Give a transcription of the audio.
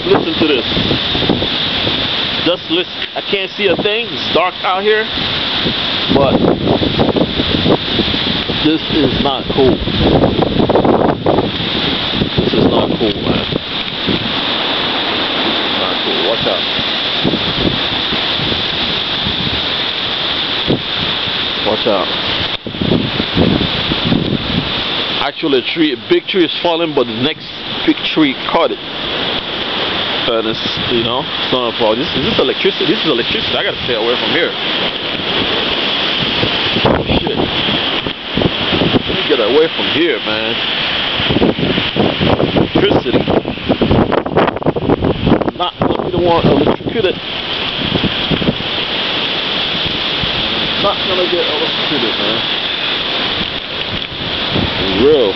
listen to this. Just listen. I can't see a thing. It's dark out here, but this is not cool. This is not cool, man. This is not cool. Watch out. Watch out. Actually, a big tree is falling, but the next big tree caught it. And it's, you know, it's not a problem. This is electricity. This is electricity. I gotta stay away from here. Oh, shit. Let me get away from here, man. Electricity. Not gonna be the one electrocuted. Not gonna get electrocuted, man. For real.